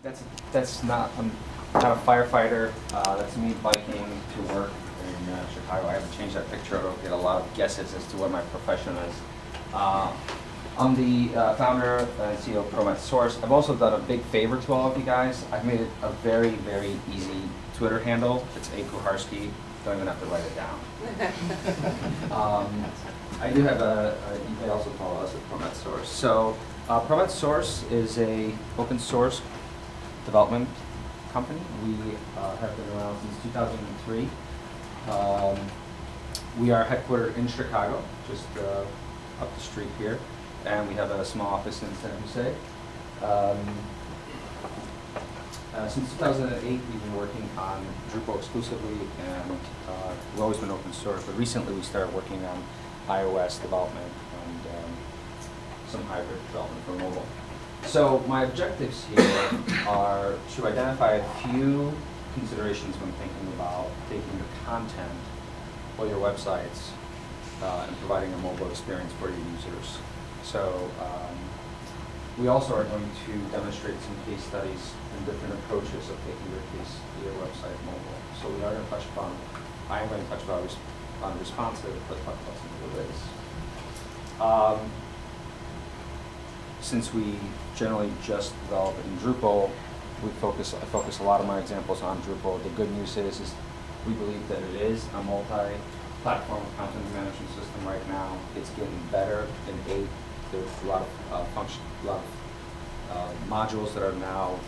That's not, I'm not a firefighter. That's me biking to work in Chicago. I haven't changed that picture. I'll get a lot of guesses as to what my profession is. I'm the founder and CEO of Promet Source. I've also done a big favor to all of you guys. I've made it a very, very easy Twitter handle. It's Kucharski. Don't even have to write it down. I do have you may also follow us at Promet Source. So Promet Source is a open source development company. We have been around since 2003. We are headquartered in Chicago, just up the street here, and we have a small office in San Jose. Since 2008, we've been working on Drupal exclusively, and we've always been open source, but recently we started working on iOS development and some hybrid development for mobile. So my objectives here are to identify a few considerations when thinking about taking your content or your websites and providing a mobile experience for your users. So we also are going to demonstrate some case studies and different approaches of taking your website mobile. So we are going to touch upon, I am going to touch on responsive, but talk about some of the ways. Since we generally just develop in Drupal, I focus a lot of my examples on Drupal. The good news is we believe that it is a multi-platform content management system right now. It's getting better in 8. There's a lot of modules that are now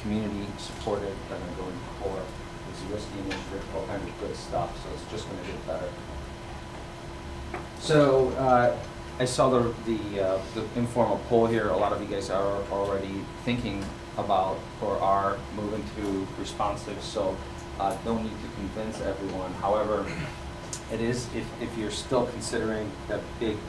community supported that are going to go into core. It's a risky initiative, all kinds of good stuff, so it's just going to get better. So I saw the informal poll here. A lot of you guys are already thinking about or are moving to responsive, so don't need to convince everyone. However, it is, if you're still considering that big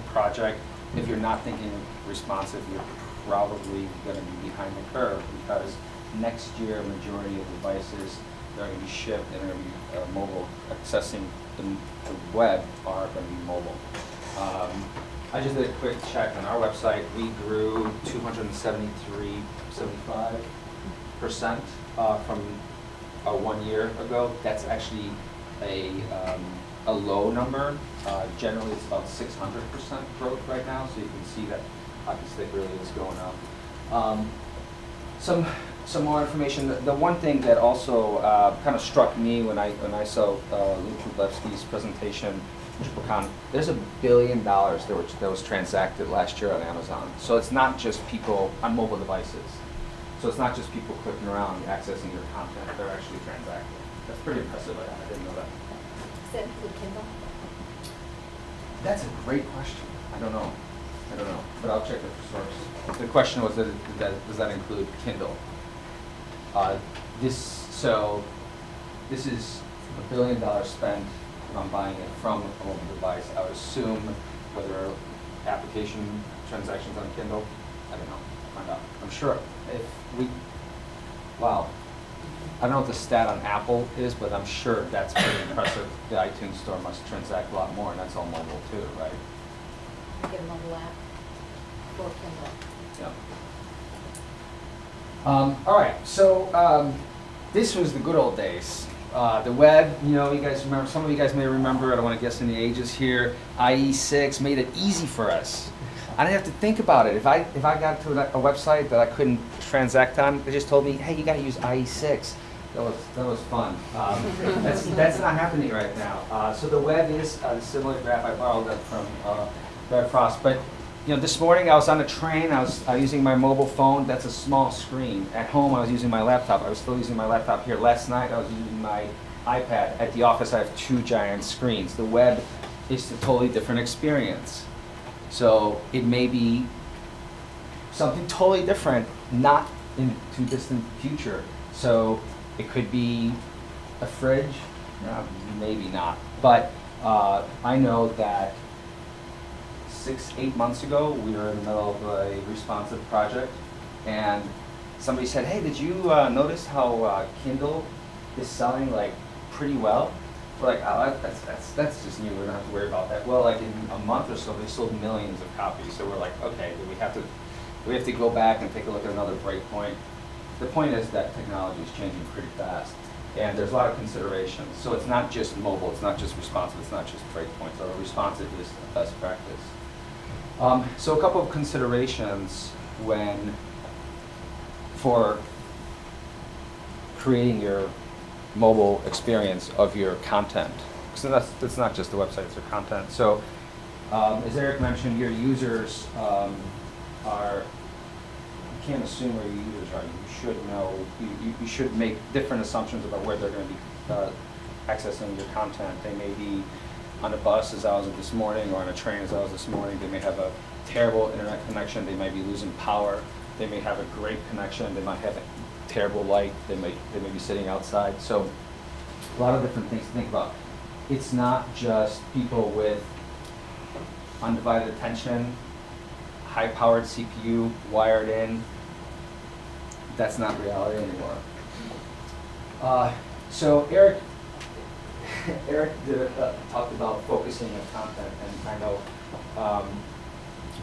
project, if you're not thinking responsive, you're probably going to be behind the curve, because next year a majority of devices that are going to be shipped and are going to be mobile, accessing the web, are going to be mobile. I just did a quick check on our website. We grew 275% from 1 year ago. That's actually a low number. Generally, it's about 600% growth right now. So you can see that hockey stick really is going up. Some more information. The one thing that also kind of struck me when I saw Luke Wroblewski's presentation, DrupalCon, there's $1 billion that was transacted last year on Amazon. So it's not just people on mobile devices. So it's not just people clicking around accessing your content. They're actually transacting. That's pretty impressive. I didn't know that. Does that include Kindle? That's a great question. I don't know, but I'll check the source. The question was, does that include Kindle? This is $1 billion spent on buying it from a mobile device. I would assume whether application transactions on Kindle, I don't know, find out. I'm sure if wow. I don't know what the stat on Apple is, but I'm sure that's pretty impressive. The iTunes store must transact a lot more, and that's all mobile too, right? Get a mobile app for Kindle. Yeah. All right, so this was the good old days. The web, you guys remember, some of you guys may remember, I don't want to guess any ages here, IE6 made it easy for us. I didn't have to think about it. If I got to a website that I couldn't transact on, they just told me, hey, you got to use IE6. That was fun. That's not happening right now. So the web is a similar graph. I borrowed that from Brad Frost. But this morning I was on a train. I was using my mobile phone. That's a small screen. At home I was using my laptop. I was still using my laptop here. Last night I was using my iPad. At the office I have 2 giant screens. The web is a totally different experience. So it may be something totally different, not in too distant future. So it could be a fridge, maybe not. But I know that 6-8 months ago, we were in the middle of a responsive project, and somebody said, hey, did you notice how Kindle is selling like pretty well? We're like, oh, that's just new. We don't have to worry about that. Well, like in a month or so, they sold millions of copies. So we're like, okay, do we have to go back and take a look at another breakpoint? the point is that technology is changing pretty fast, and there's a lot of considerations. So it's not just mobile, it's not just responsive, it's not just breakpoints. So responsive is best practice. So a couple of considerations for creating your mobile experience of your content. So that's not just the website, it's your content. So as Eric mentioned, your users you can't assume where your users are. You should know, you should make different assumptions about where they're going to be accessing your content. They may be on a bus as I was this morning, or on a train as I was this morning. They may have a terrible internet connection. They might be losing power. They may have a great connection. They might have a terrible light. They may be sitting outside. So a lot of different things to think about. It's not just people with undivided attention, high-powered CPU wired in. That's not reality anymore. So Eric talked about focusing on content, and I know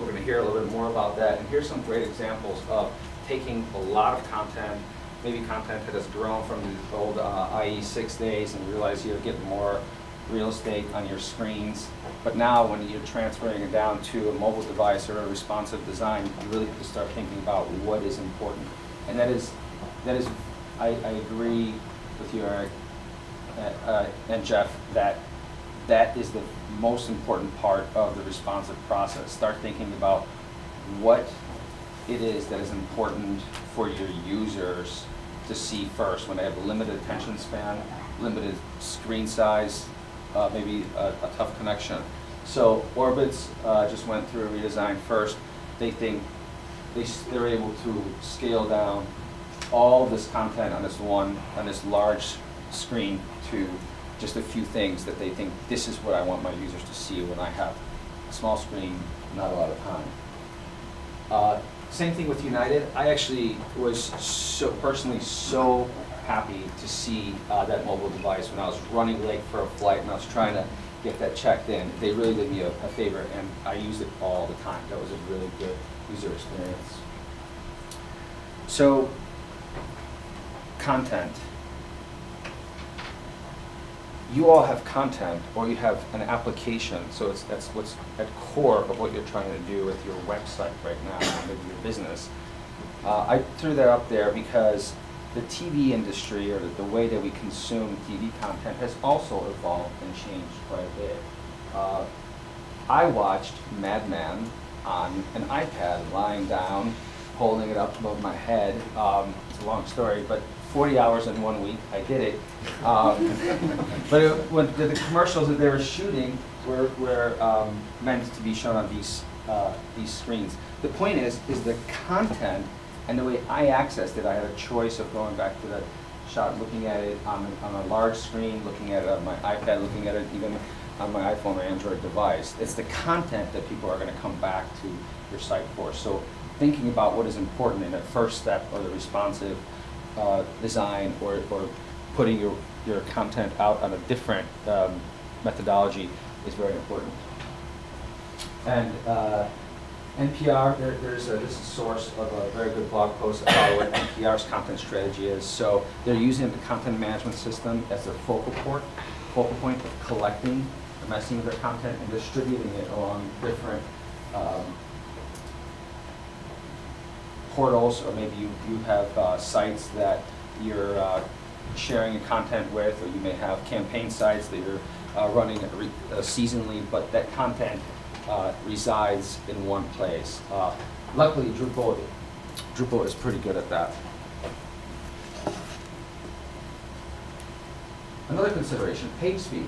we're going to hear a little bit more about that. And here's some great examples of taking a lot of content, maybe content that has grown from the old IE6 days, and realize you're getting more real estate on your screens. But now when you're transferring it down to a mobile device or a responsive design, you really have to start thinking about what is important. And that is I agree with you, Eric, and Jeff, that is the most important part of the responsive process. Start thinking about what it is that is important for your users to see first when they have a limited attention span, limited screen size, maybe a tough connection. So Orbitz just went through a redesign first. They think they're able to scale down all this content on this large screen to just a few things that they think, this is what I want my users to see when I have a small screen, not a lot of time. Same thing with United. I actually was personally so happy to see that mobile device when I was running late for a flight and I was trying to get that checked in. They really did me a favor, and I used it all the time. That was a really good user experience. So, content. You all have content, or you have an application, so that's what's at core of what you're trying to do with your website right now, maybe your business. I threw that up there because the TV industry, or the way that we consume TV content, has also evolved and changed quite a bit. I watched Mad Men on an iPad, lying down, holding it up above my head. It's a long story, but 40 hours in 1 week, I did it. But when the commercials that they were shooting were meant to be shown on these screens. The point is the content and the way I accessed it. I had a choice of going back to the shot, looking at it on a large screen, looking at it on my iPad, looking at it even on my iPhone or Android device. It's the content that people are going to come back to your site for. So thinking about what is important in that first step, or the responsive design, or putting your content out on a different methodology is very important. And NPR, there's a source of a very good blog post about what NPR's content strategy is. So they're using the content management system as their focal point of collecting the messaging of their content and distributing it along different portals, or maybe you have sites that you're sharing your content with, or you may have campaign sites that you're running seasonally, but that content resides in one place. Luckily, Drupal is pretty good at that. Another consideration, page speed.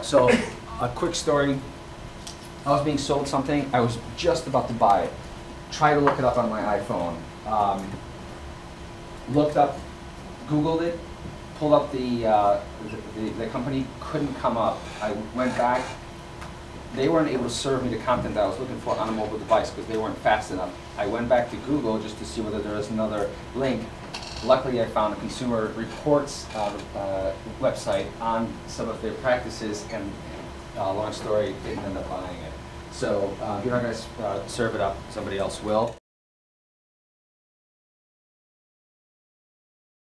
So, a quick story. I was being sold something. I was just about to buy it. Tried to look it up on my iPhone. Looked up, Googled it, pulled up the company, couldn't come up. I went back. They weren't able to serve me the content that I was looking for on a mobile device because they weren't fast enough. I went back to Google just to see whether there was another link. Luckily, I found a Consumer Reports website on some of their practices, and long story, didn't end up buying it. So if you're not going to serve it up, somebody else will.